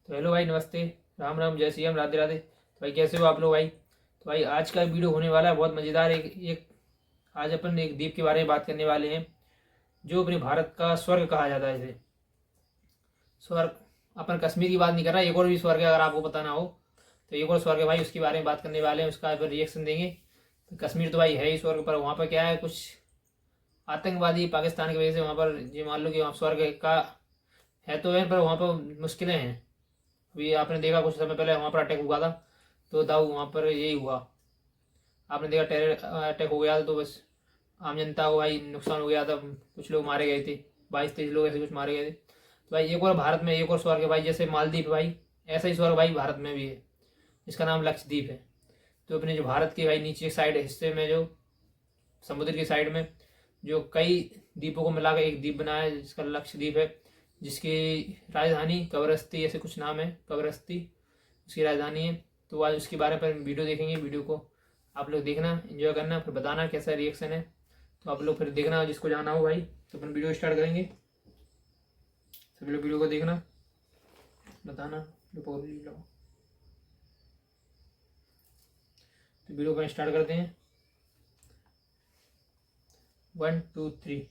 तो हेलो भाई, नमस्ते, राम राम, जय श्री राम, राधे राधे। तो भाई कैसे हो आप लोग भाई? तो भाई आज का वीडियो होने वाला है बहुत मज़ेदार। एक आज अपन एक द्वीप के बारे में बात करने वाले हैं जो अपने भारत का स्वर्ग कहा जाता है। इसे स्वर्ग, अपन कश्मीर की बात नहीं कर रहा, एक और भी स्वर्ग है अगर आपको पता ना हो। तो एक और स्वर्ग है भाई, उसके बारे में बात करने वाले हैं, उसका फिर रिएक्शन देंगे। तो कश्मीर तो भाई है ही स्वर्ग, पर वहाँ पर क्या है, कुछ आतंकवादी पाकिस्तान की वजह से वहाँ पर ये मान लो कि वहाँ स्वर्ग का है तो है, पर वहाँ पर मुश्किलें हैं। अभी आपने देखा कुछ समय पहले वहाँ पर अटैक हुआ था, तो दाऊ वहाँ पर यही हुआ। आपने देखा टेरर अटैक हो गया था, तो बस आम जनता को भाई नुकसान हो गया था, कुछ लोग मारे गए थे, 22-23 लोग ऐसे कुछ मारे गए थे। तो भाई एक और भारत में एक और स्वर्ग है भाई, जैसे मालदीव है भाई, ऐसा ही स्वर्ग भाई भारत में भी है, जिसका नाम लक्षद्वीप है। तो अपने जो भारत के भाई नीचे साइड हिस्से में, जो समुद्र की साइड में, जो कई द्वीपों को मिलाकर एक द्वीप बनाया है जिसका लक्षद्वीप है, जिसकी राजधानी कवरस्ती ऐसे कुछ नाम है, कवरस्ती उसकी राजधानी है। तो आज उसके बारे में वीडियो देखेंगे। वीडियो को आप लोग देखना, एंजॉय करना, फिर बताना कैसा रिएक्शन है। तो आप लोग फिर देखना, जिसको जाना हो भाई। तो अपन वीडियो स्टार्ट करेंगे, सभी लोग वीडियो को देखना, बताना। तो वीडियो को स्टार्ट करते हैं, 1 2 3।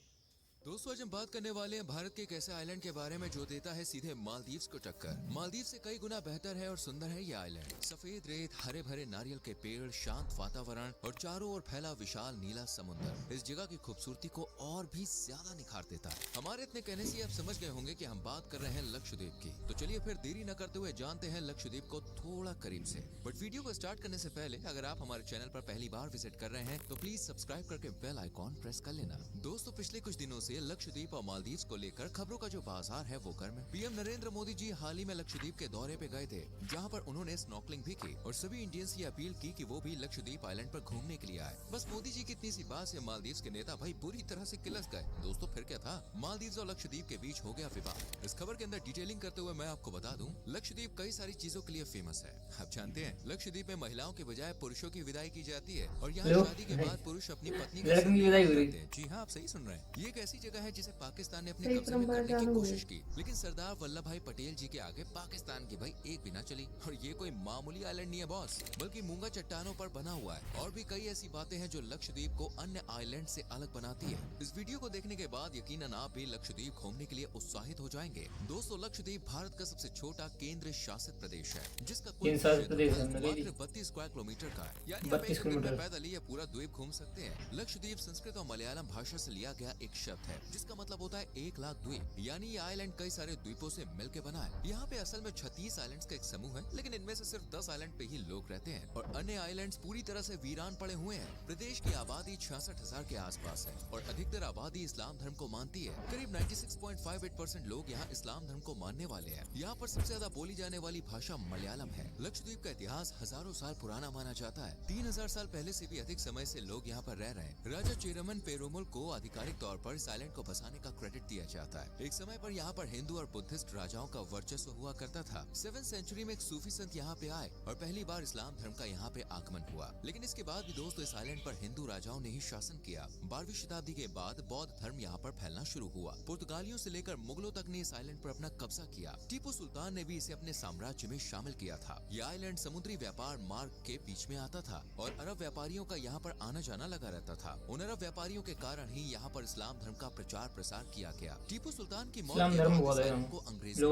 दोस्तों आज हम बात करने वाले हैं भारत के एक ऐसे आइलैंड के बारे में जो देता है सीधे मालदीव्स को टक्कर। मालदीव से कई गुना बेहतर है और सुंदर है ये आइलैंड। सफेद रेत, हरे भरे नारियल के पेड़, शांत वातावरण और चारों ओर फैला विशाल नीला समुद्र इस जगह की खूबसूरती को और भी ज्यादा निखार देता है। हमारे इतने कहने से आप समझ गए होंगे कि हम बात कर रहे हैं लक्षद्वीप की। तो चलिए फिर देरी न करते हुए जानते हैं लक्षद्वीप को थोड़ा करीब से। बट वीडियो को स्टार्ट करने से पहले अगर आप हमारे चैनल पर पहली बार विजिट कर रहे हैं तो प्लीज सब्सक्राइब करके बेल आइकॉन प्रेस कर लेना। दोस्तों पिछले कुछ दिनों से लक्षद्वीप और मालदीव्स को लेकर खबरों का जो बाजार है वो गर्म है। पीएम नरेंद्र मोदी जी हाल ही में लक्षद्वीप के दौरे पे गए थे, जहां पर उन्होंने स्नॉर्कलिंग भी की और सभी इंडियंस की अपील की कि वो भी लक्षद्वीप आइलैंड पर घूमने के लिए आए। बस मोदी जी की इतनी सी बात से मालदीव्स के नेता भाई पूरी तरह से किलस गए। दोस्तों फिर क्या था, मालदीव्स और लक्षद्वीप के बीच हो गया विवाद। इस खबर के अंदर डिटेलिंग करते हुए मैं आपको बता दूं, लक्षद्वीप कई सारी चीजों के लिए फेमस है। आप जानते हैं लक्षद्वीप में महिलाओं के बजाय पुरुषों की विदाई की जाती है और यहाँ शादी के बाद पुरुष अपनी पत्नी का लड़कियों की विदाई हो रही। जी हाँ, आप सही सुन रहे हैं। ये एक ऐसी जगह है जिसे पाकिस्तान ने अपने कब्जे में करने की कोशिश की, लेकिन सरदार वल्लभ भाई पटेल जी के आगे पाकिस्तान की भाई एक भी ना चली। और ये कोई मामूली आइलैंड नहीं है बॉस, बल्कि मूंगा चट्टानों पर बना हुआ है। और भी कई ऐसी बातें हैं जो लक्षद्वीप को अन्य आइलैंड से अलग बनाती है। इस वीडियो को देखने के बाद यकीनन आप भी लक्षद्वीप घूमने के लिए उत्साहित हो जाएंगे। दोस्तों लक्षद्वीप भारत का सबसे छोटा केंद्र शासित प्रदेश है, जिसका कुल मात्र 32 स्क्वायर किलोमीटर का है। यानी 32 किलोमीटर पैदल ही पूरा द्वीप घूम सकते हैं। लक्षद्वीप संस्कृत और मलयालम भाषा से लिया गया एक शब्द है जिसका मतलब होता है 1 लाख द्वीप। यानी ये आइलैंड कई सारे द्वीपों से मिलकर बना है। यहाँ पे असल में 36 आइलैंड्स का एक समूह है, लेकिन इनमें से सिर्फ 10 आइलैंड पे ही लोग रहते हैं और अन्य आइलैंड्स पूरी तरह से वीरान पड़े हुए हैं। प्रदेश की आबादी 66,000 के आसपास है और अधिकतर आबादी इस्लाम धर्म को मानती है। करीब 96.58% लोग यहाँ इस्लाम धर्म को मानने वाले हैं। यहाँ पर सबसे ज्यादा बोली जाने वाली भाषा मलयालम है। लक्षद्वीप का इतिहास हजारों साल पुराना माना जाता है। 3000 साल पहले से भी अधिक समय से लोग यहाँ पर रह रहे हैं। राजा चेरमन पेरुमल को आधिकारिक तौर पर इस आइलैंड को बसाने का क्रेडिट दिया जाता है। एक समय पर यहाँ पर हिंदू और बुद्धिस्ट राजाओं का वर्चस्व हुआ करता था। 7वीं सेंचुरी में एक सूफी संत यहाँ पे आए और पहली बार इस्लाम धर्म का यहाँ पे आगमन हुआ। लेकिन इसके बाद भी दोस्तों इस आइलैंड पर हिंदू राजाओं ने ही शासन किया। 12वीं शताब्दी के बाद बौद्ध धर्म यहाँ पर फैलना शुरू हुआ। पुर्तगालियों से लेकर मुगलों तक ने इस आइलैंड पर अपना कब्जा किया। टीपू सुल्तान ने भी इसे अपने साम्राज्य में शामिल किया था। यह आइलैंड समुद्री व्यापार मार्ग के बीच में आता था और अरब व्यापारियों का यहाँ पर आना जाना लगा रहता था। उन अरब व्यापारियों के कारण ही यहाँ पर इस्लाम धर्म का प्रचार प्रसार किया गया। टीपू सुल्तान की मौत के बाद को अंग्रेजों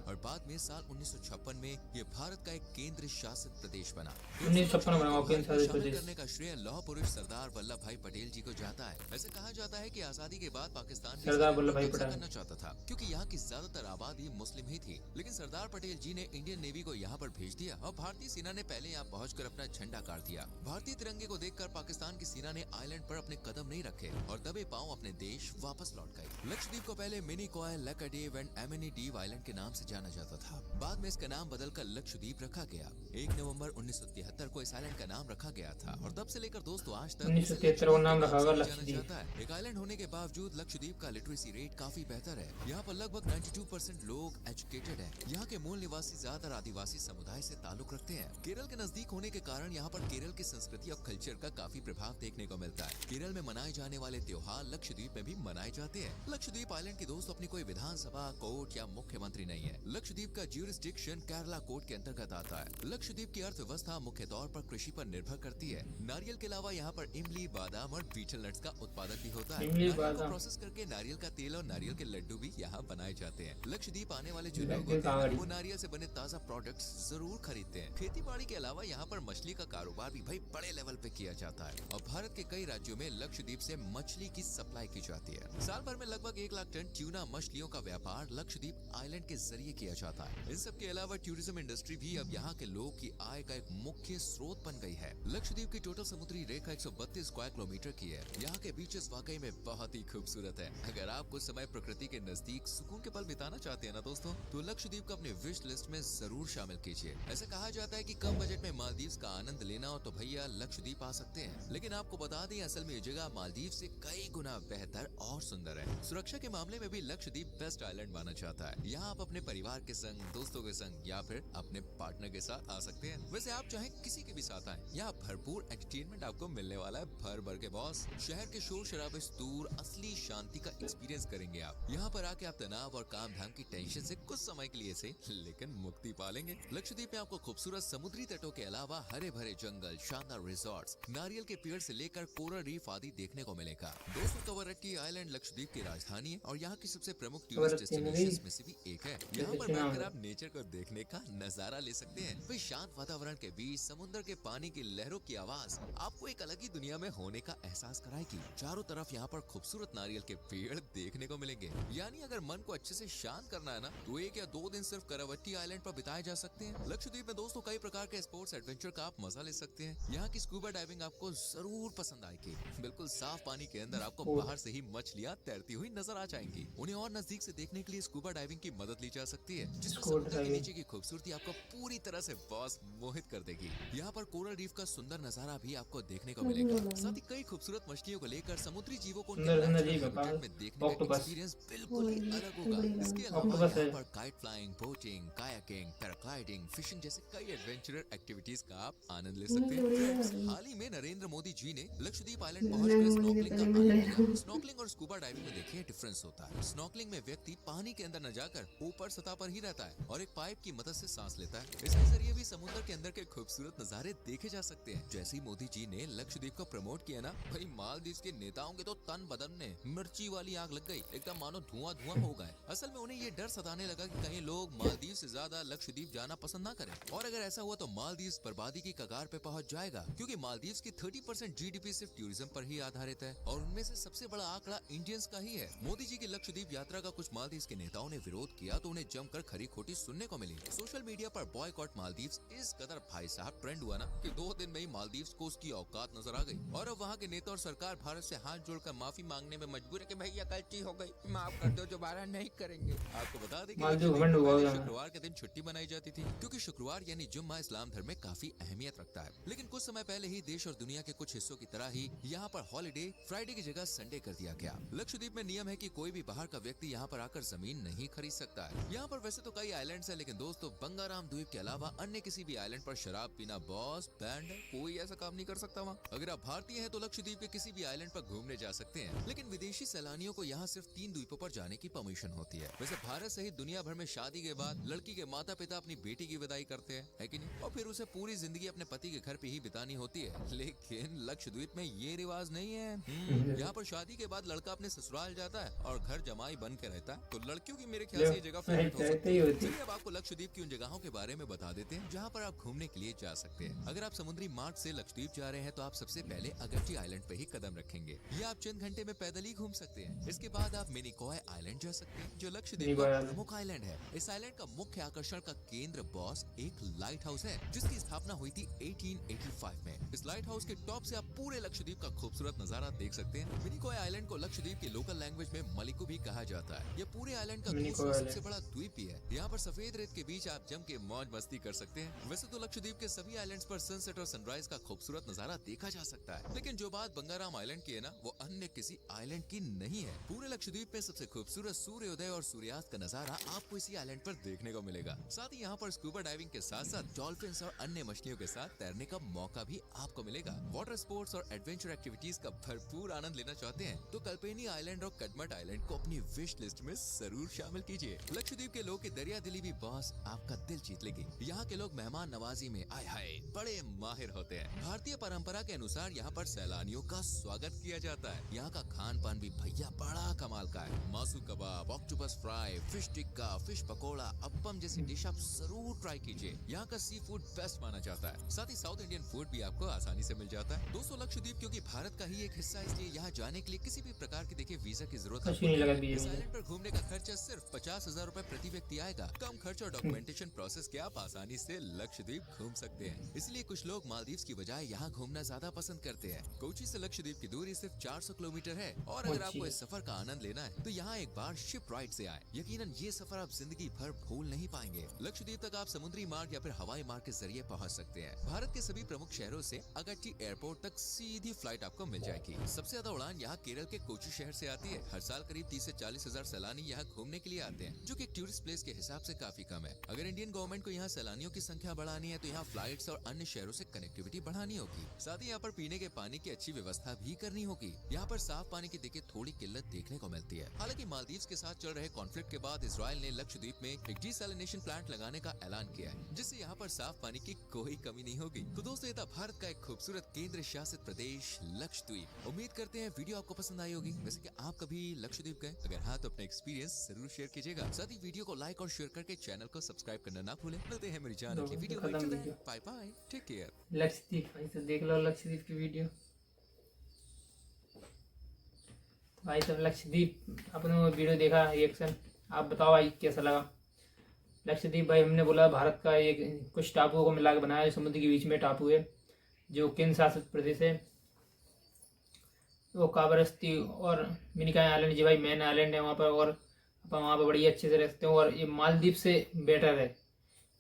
और बाद में साल 1956 में ये भारत का एक केंद्र शासित प्रदेश बना। 1956 करने का श्रेय लौह पुरुष सरदार वल्लभ भाई पटेल जी को जाता है। ऐसे कहा जाता है कि आजादी के बाद पाकिस्तान सरदार वल्लभ भाई पटेल करना चाहता था, क्योंकि यहाँ की ज्यादातर आबादी मुस्लिम ही थी। लेकिन सरदार पटेल जी ने इंडियन नेवी को यहाँ पर भेज दिया और भारतीय सेना ने पहले यहाँ पहुँचकर अपना झंडा गाड़ दिया। भारतीय तिरंगे को देखकर पाकिस्तान की सेना ने आइलैंड पर अपने कदम नहीं रखे और दबे पांव अपने देश वापस लौट गए। लक्षद्वीप को पहले मिनीकॉय, लैकाडेव एंड एमेनिडीव आइलैंड के नाम से जाना जाता था। बाद में इसका नाम बदलकर लक्षद्वीप रखा गया। 1 नवंबर 1973 को इस आइलैंड का नाम रखा गया था और तब से लेकर दोस्तों आज तक 1973 को नाम रखा गया लक्षद्वीप। एक आइलैंड होने के बावजूद लक्षद्वीप का लिटरेसी रेट काफी बेहतर है। यहाँ पर लगभग 92% लोग एजुकेटेड हैं। यहाँ के मूल निवासी ज्यादातर आदिवासी समुदाय से ताल्लुक रखते हैं। केरल के नजदीक होने के कारण यहाँ पर केरल की संस्कृति और कल्चर का काफी प्रभाव देखने को मिलता है। केरल में मनाए जाने वाले त्योहार लक्षद्वीप में भी मनाए जाते हैं। लक्षद्वीप आइलैंड के दोस्त अपनी कोई विधानसभा, कोर्ट या मुख्यमंत्री नहीं है। लक्षद्वीप का ज्यूरिसडिक्शन केरला कोर्ट के अंतर्गत आता है। लक्षद्वीप की अर्थव्यवस्था मुख्य तौर पर कृषि पर निर्भर करती है। नारियल के अलावा यहाँ पर इमली, बादाम और बीटल नट्स का उत्पादन भी होता है। इमली, नारियल को बादाम। प्रोसेस करके नारियल का तेल और नारियल के लड्डू भी यहाँ बनाए जाते हैं। लक्षद्वीप आने वाले जो लोग लड्डू होते हैं कांवड़ी। वो नारियल से बने ताजा प्रोडक्ट्स जरूर खरीदते हैं। खेती बाड़ी के अलावा यहाँ पर मछली का कारोबार भी भाई बड़े लेवल पे किया जाता है और भारत के कई राज्यों में लक्षद्वीप से मछली की सप्लाई की जाती है। साल भर में लगभग 1 लाख टन ट्यूना मछलियों का व्यापार लक्षद्वीप आइलैंड के जरिए किया जाता है। इन सब के अलावा टूरिज्म इंडस्ट्री भी अब यहाँ के लोगों की आय का एक मुख्य स्रोत बन गई है। लक्षद्वीप की टोटल समुद्री रेखा 132 स्क्वायर किलोमीटर की है। यहाँ के बीचेस वाकई में बहुत ही खूबसूरत है। अगर आप कुछ समय प्रकृति के नजदीक सुकून के पल बिताना चाहते हैं ना दोस्तों, तो लक्षद्वीप को अपने विश लिस्ट में जरूर शामिल कीजिए। ऐसा कहा जाता है कि कम बजट में मालदीव का आनंद लेना हो तो भैया लक्षद्वीप आ सकते हैं। लेकिन आपको बता दें, असल में ये जगह मालदीव से कई गुना बेहतर और सुंदर है। सुरक्षा के मामले में भी लक्षद्वीप बेस्ट आइलैंड माना जाता है। यहाँ आप अपने परिवार के संग, दोस्तों के संग या फिर अपने पार्टनर के साथ आ सकते हैं। वैसे आप चाहे किसी के भी साथ आए, यहाँ भरपूर एंटरटेनमेंट आपको मिलने वाला है। भर भर के बॉस, शहर के शोर शराबे से दूर असली शांति का एक्सपीरियंस करेंगे आप। यहाँ पर आके आप तनाव और काम धाम की टेंशन से कुछ समय के लिए से लेकिन मुक्ति पालेंगे। लक्षद्वीप में आपको खूबसूरत समुद्री तटों के अलावा हरे भरे जंगल, शानदार रिजॉर्ट्स, नारियल के पेड़ से लेकर कोरल रीफ आदि देखने को मिलेगा। दोस्तों, कवरत्ती आइलैंड लक्षद्वीप की राजधानी है और यहाँ की सबसे प्रमुख टूरिस्ट डेस्टिनेशंस में से भी एक है। यहाँ पर बैठकर आप नेचर को देखने का नजारा ले सकते हैं। वही शांत वातावरण के बीच समुद्र के पानी की लहरों की आवाज आपको एक अलग ही दुनिया में होने का एहसास कराएगी। चारों तरफ यहाँ पर खूबसूरत नारियल के पेड़ देखने को मिलेंगे। यानी अगर मन को अच्छे से शांत करना है ना, तो 1 या 2 दिन सिर्फ कवरत्ती आइलैंड पर बिताए जा सकते हैं। लक्षद्वीप में दोस्तों कई प्रकार के स्पोर्ट्स एडवेंचर का आप मजा ले सकते हैं। यहाँ की स्कूबा डाइविंग आपको जरूर पसंद आएगी। बिल्कुल साफ पानी के अंदर आपको बाहर से ही मछलियाँ तैरती हुई नजर आ जाएंगी। उन्हें और नजदीक से देखने के लिए स्कूबा डाइविंग की मदद ली जा सकती है, जिसमें समुद्र के नीचे की खूबसूरती आपको पूरी तरह से बॉस मोहित कर देगी। यहाँ पर कोरल रीफ का सुंदर नजारा भी आपको देखने को मिलेगा। साथ ही कई खूबसूरत मछलियों को लेकर समुद्री जीवों को उनके नेचुरल हैबिटेट में देखने का एक्सपीरियंस बिल्कुल ही अलग होगा। इसके अलावा यहाँ पर kite flying, boating, kayaking, paragliding, fishing जैसे कई एडवेंचरस एक्टिविटीज का आप आनंद ले सकते हैं। हाल ही में नरेंद्र मोदी जी ने लक्षद्वीप आइलैंड पहुंचकर स्नॉर्कलिंग का आनंद लिया। स्नॉर्कलिंग और स्कूबा डाइविंग में देखिए डिफरेंस होता है। स्नॉर्कलिंग में व्यक्ति पानी के अंदर न जाकर ऊपर सतह पर ही रहता है और एक पाइप की मदद से सांस लेता है। इसके जरिए भी समुद्र के अंदर के खूबसूरत नजारे देखे जा सकते हैं। जैसे ही मोदी जी ने लक्षद्वीप को प्रमोट किया ना, भाई मालदीव के नेताओं के तो तन बदन में मिर्ची वाली आग लग गई। एकदम मानो धुआं धुआं हो गए। असल में उन्हें ये डर सताने लगा कि कहीं लोग मालदीव से ज्यादा लक्षद्वीप जाना पसंद ना करें, और अगर ऐसा हुआ तो मालदीव बर्बादी की कगार पे पहुंच जाएगा, क्योंकि मालदीव की 30% जीडीपी सिर्फ टूरिज्म पर ही आधारित है और उनमें से सबसे बड़ा आंकड़ा इंडियंस का ही है। मोदी जी की लक्षद्वीप यात्रा का कुछ मालदीव के नेताओं ने विरोध किया तो उन्हें जमकर खरी खोटी सुनने को मिली। सोशल मीडिया पर बॉयकॉट मालदीव्स इस कदर भाई साहब ट्रेंड हुआ ना कि 2 दिन में ही मालदीव्स को उसकी औकात नजर आ गई और अब वहाँ के नेता और सरकार भारत से हाथ जोड़कर माफी मांगने में मजबूर है कि भैया गलती हो गई, माफ कर दो, दोबारा नहीं करेंगे। आपको बता दें कि शुक्रवार के दिन छुट्टी मनाई जाती थी, क्योंकि शुक्रवार यानी जुम्मा इस्लाम धर्म में काफी अहमियत रखता है। लेकिन कुछ समय पहले ही देश और दुनिया के कुछ हिस्सों की तरह ही यहाँ पर हॉलिडे फ्राइडे की जगह संडे कर दिया गया। लक्षद्वीप में नियम है कि कोई भी बाहर का व्यक्ति यहाँ पर आकर जमीन नहीं खरीद सकता है। यहाँ पर वैसे तो कई आइलैंड्स हैं, लेकिन दोस्तों बंगाराम द्वीप के अलावा अन्य किसी भी आइलैंड पर शराब पीना बॉस बैंड है, कोई ऐसा काम नहीं कर सकता वहाँ। अगर आप भारतीय हैं तो लक्षद्वीप के किसी भी आइलैंड पर घूमने जा सकते हैं, लेकिन विदेशी सैलानियों को यहाँ सिर्फ 3 द्वीपों पर जाने की परमिशन होती है। वैसे भारत सहित दुनिया भर में शादी के बाद लड़की के माता पिता अपनी बेटी की विदाई करते हैं, है कि नहीं, और फिर उसे पूरी जिंदगी अपने पति के घर पे ही बितानी होती है। लेकिन लक्षद्वीप में ये रिवाज नहीं है। यहाँ पर शादी के बाद लड़का अपने ससुराल जाता है और घर जमाई बन के रहता है। तो लड़कियों की मेरे ख्याल से ये जगह फेवरेट हो सकती है। चलिए अब आपको लक्षद्वीप की उन जगहों के बारे में बता देते हैं जहाँ पर आप घूमने के लिए जा सकते हैं। अगर आप समुद्री मार्ग से लक्षद्वीप जा रहे हैं तो आप सबसे पहले अगस्ती आइलैंड पे ही कदम रखेंगे। ये आप चंद घंटे में पैदल ही घूम सकते हैं। इसके बाद आप मिनिकॉय आइलैंड जा सकते हैं, जो लक्षद्वीप का प्रमुख आइलैंड है। इस आइलैंड का मुख्य आकर्षण का केंद्र बॉस एक लाइट हाउस है, जिसकी स्थापना हुई थी 1885 में। इस लाइट हाउस के टॉप से आप पूरे लक्षद्वीप का खूबसूरत नजारा देख सकते हैं। मिनिकॉय आइलैंड को लक्षद्वीप की लोकल लैंग्वेज में मलिकू भी कहा जाता है। ये पूरे आइलैंड का दूसरा सबसे बड़ा द्वीप भी है। यहाँ पर सफेद रेत के बीच आप जम के मौज मस्ती कर सकते हैं। वैसे तो लक्षद्वीप के सभी आइलैंड्स पर सनसेट और सनराइज का खूबसूरत नजारा देखा जा सकता है, लेकिन जो बात बंगाराम आइलैंड की है ना, वो अन्य किसी आइलैंड की नहीं है। पूरे लक्षद्वीप में सबसे खूबसूरत सूर्योदय और सूर्यास्त का नजारा आपको इसी आइलैंड पर देखने को मिलेगा। साथ ही यहाँ पर स्कूबा डाइविंग के साथ साथ डॉल्फिन्स और अन्य मछलियों के साथ तैरने का मौका भी आपको मिलेगा। वाटर स्पोर्ट्स और एडवेंचर एक्टिविटीज का भरपूर आनंद लेना चाहते आते हैं तो कल्पेनी आइलैंड और कदमत आइलैंड को अपनी विश लिस्ट में जरूर शामिल कीजिए। लक्षद्वीप के लोग की दरिया दिली भी बॉस आपका दिल जीत लेगी। यहाँ के लोग मेहमान नवाजी में आय हाय बड़े माहिर होते हैं। भारतीय परंपरा के अनुसार यहाँ पर सैलानियों का स्वागत किया जाता है। यहाँ का खान पान भी भैया बड़ा कमाल का है। मासू कबाब, octopus fry, fish tikka, fish pakora, appam जैसी डिश आप जरूर ट्राई कीजिए। यहाँ का सी फूड बेस्ट माना जाता है। साथ ही साउथ इंडियन फूड भी आपको आसानी से मिल जाता है। दोस्तों लक्षद्वीप क्योंकि भारत का ही एक हिस्सा है, इसलिए यहाँ जाने के लिए किसी भी प्रकार की देखिए वीजा की जरूरत कुछ नहीं लगा इस आइलैंड पर घूमने का खर्चा सिर्फ 50,000 रूपए प्रति व्यक्ति आएगा। कम खर्च और डॉक्यूमेंटेशन प्रोसेस के आप आसानी से लक्षद्वीप घूम सकते हैं। इसलिए कुछ लोग मालदीव्स की बजाय यहाँ घूमना ज्यादा पसंद करते हैं। कोची से लक्षद्वीप की दूरी सिर्फ 400 किलोमीटर है और अगर आपको इस सफर का आनंद लेना है तो यहाँ एक बार शिप राइड से आए। यकीनन ये सफर आप जिंदगी भर भूल नहीं पाएंगे। लक्षद्वीप तक आप समुद्री मार्ग या फिर हवाई मार्ग के जरिए पहुँच सकते हैं। भारत के सभी प्रमुख शहरों से अगट्टी एयरपोर्ट तक सीधी फ्लाइट आपको मिल जाएगी। सबसे ज्यादा उड़ान यहाँ केरल के कोची शहर से आती है। हर साल करीब 30 से 40 हजार सैलानी यहाँ घूमने के लिए आते हैं, जो कि एक टूरिस्ट प्लेस के हिसाब से काफी कम है। अगर इंडियन गवर्नमेंट को यहाँ सैलानियों की संख्या बढ़ानी है तो यहाँ फ्लाइट्स और अन्य शहरों से कनेक्टिविटी बढ़ानी होगी। साथ ही यहाँ पर पीने के पानी की अच्छी व्यवस्था भी करनी होगी। यहाँ पर साफ पानी की देखिए थोड़ी किल्लत देखने को मिलती है। हालांकि मालदीव्स के साथ चल रहे कॉन्फ्लिक्ट के बाद इजराइल ने लक्षद्वीप में एक डिसैलिनेशन प्लांट लगाने का ऐलान किया है, जिससे यहाँ पर साफ पानी की कोई कमी नहीं होगी। तो दोस्तों ये था भारत का एक खूबसूरत केंद्र शासित प्रदेश लक्षद्वीप। उम्मीद करते हैं वीडियो आपको पसंद आई होगी। वैसे कि आप कभी लक्षद्वीप गए? अगर हाँ तो अपना एक्सपीरियंस जरूर शेयर कीजिएगा। साथ ही वीडियो को लाइक और शेयर करके चैनल को सब्सक्राइब करना ना भूलें। मिलते हैं मेरी चैनल की वीडियो में। Bye bye, take care. Lakshadweep भाई तो देख लो लक्षद्वीप की वीडियो। भाई सब लक्षद्वीप अपने वीडियो देखा रिएक्शन, आप बताओ भाई कैसा लगा। लक्षद्वीप भाई हमने बोला भारत का एक कुछ टापुओं को मिला के बनाया है। समुद्र के बीच में टापू है जो केंद्र शासित प्रदेश है। वो काबरस्ती और मिनिकॉय आइलैंड जी भाई मेन आइलैंड है वहाँ पर, और अपन वहाँ पर बड़ी अच्छे से रह सकते हैं। और ये मालदीव से बेटर है।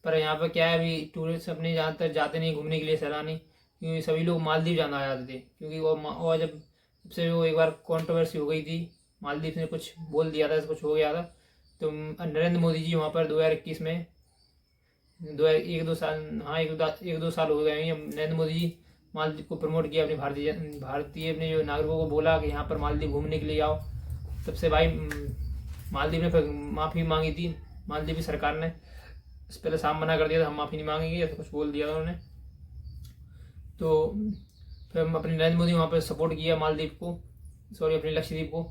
पर यहाँ पर क्या है अभी टूरिस्ट अपने ज़्यादातर जाते नहीं घूमने के लिए सैलानी, क्योंकि सभी लोग मालदीव जाना आ जाते थे। क्योंकि वो जब से वो एक बार कंट्रोवर्सी हो गई थी, मालदीव ने कुछ बोल दिया था, कुछ हो गया था, तो नरेंद्र मोदी जी वहाँ पर 2021 में एक दो साल हो गए हैं। नरेंद्र मोदी जी मालदीव को प्रमोट किया, अपने भारतीय अपने जो नागरिकों को बोला कि यहाँ पर मालदीव घूमने के लिए आओ। तब से भाई मालदीव ने फिर माफ़ी मांगी थी। मालदीव की सरकार ने इस पहले साफ मना कर दिया था, हम माफ़ी नहीं मांगेंगे, ऐसा कुछ बोल दिया था उन्होंने। तो फिर हम अपने नरेंद्र मोदी वहाँ पर सपोर्ट किया मालदीव को, सॉरी अपने लक्षद्वीप को।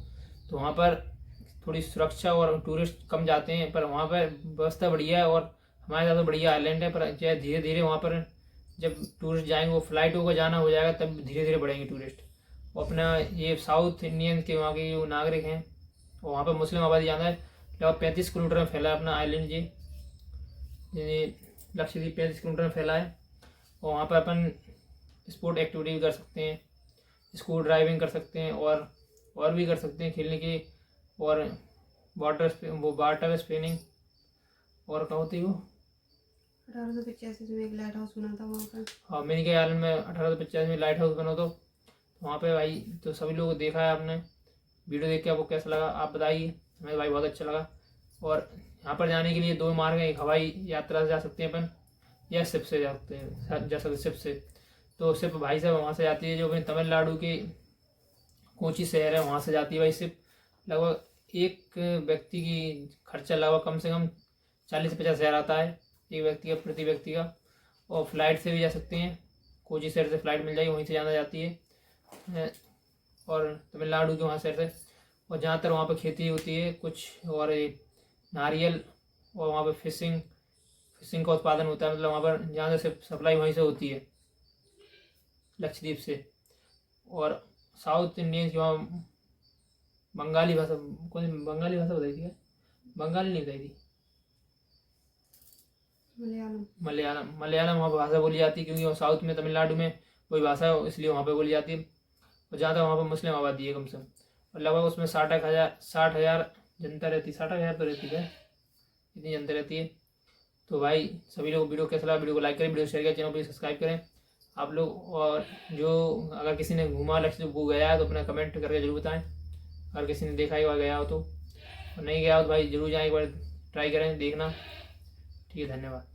तो वहाँ पर थोड़ी सुरक्षा और टूरिस्ट कम जाते हैं, पर वहाँ पर व्यवस्था बढ़िया है और हमारे ज़्यादा बढ़िया आइलैंड है। पर चाहे धीरे धीरे वहाँ पर जब टूरिस्ट जाएंगे, वो फ्लाइटों का जाना हो जाएगा, तब धीरे धीरे बढ़ेंगे टूरिस्ट। और अपना ये साउथ इंडियन के वहाँ के जो नागरिक हैं, और वहाँ पर मुस्लिम आबादी ज़्यादा है। लगभग 35 किलोमीटर में फैला है अपना आइलैंड जी लक्षद्वीप 35 किलोमीटर में फैला है। और वहाँ पर अपन स्पोर्ट एक्टिविटी भी कर सकते हैं, स्कूल ड्राइविंग कर सकते हैं और भी कर सकते हैं खेलने की, और वाटर स्पिनिंग। और क्या होती है वो 1885 में एक लाइट हाउस बना था वहाँ पर। हाँ मिनिकॉय आइलैंड में 1885 में लाइट हाउस बना, तो वहाँ पे भाई तो सभी लोग देखा है आपने। वीडियो देख के आपको कैसा लगा आप बताइए। हमें भाई बहुत अच्छा लगा। और यहाँ पर जाने के लिए 2 मार्ग हैं, एक हवाई यात्रा से जा सकते हैं अपन, या शिप से जा सकते शिप से। तो शिप भाई साहब वहाँ से जाती है जो अपने तमिलनाडु के कोची शहर है, वहाँ से जाती है भाई शिप। लगभग एक व्यक्ति की खर्चा लगभग कम से कम 40 से 50 हज़ार आता है एक व्यक्ति का, प्रति व्यक्ति का। और फ्लाइट से भी जा सकते हैं, कोची शहर से फ्लाइट मिल जाएगी, वहीं से जाना जाती है, और तमिलनाडु के वहाँ शहर से। और ज़्यादातर वहाँ पर खेती होती है कुछ, और नारियल, और वहाँ पर फिशिंग का उत्पादन होता है। मतलब वहाँ पर ज़्यादा से सप्लाई वहीं से होती है लक्षद्वीप से। और साउथ इंडियन की वहाँ बंगाली भाषा, कौन बंगाली भाषा बताई थी? बंगाली नहीं बताई थी, मलयालम वहाँ पर भाषा बोली जाती है, क्योंकि वो साउथ में तमिलनाडु में वही भाषा है, इसलिए वहाँ पे बोली जाती है। और ज़्यादा वहाँ पर मुस्लिम आबादी है कम से कम, और लगभग उसमें 60,000 जनता रहती है। 60,000 तो रहती है, इतनी जनता रहती है। तो भाई सभी लोग वीडियो कैसा लगा, वीडियो को लाइक करें, वीडियो शेयर करें, चैनल को सब्सक्राइब करें आप लोग। और जो अगर किसी ने घूमा लक्षद्वीप गया है तो अपना कमेंट करके जरूर बताएं। अगर किसी ने देखा ही गया हो तो, और नहीं गया हो तो भाई जरूर जाएं, एक बार ट्राई करें देखना। ठीक है, धन्यवाद।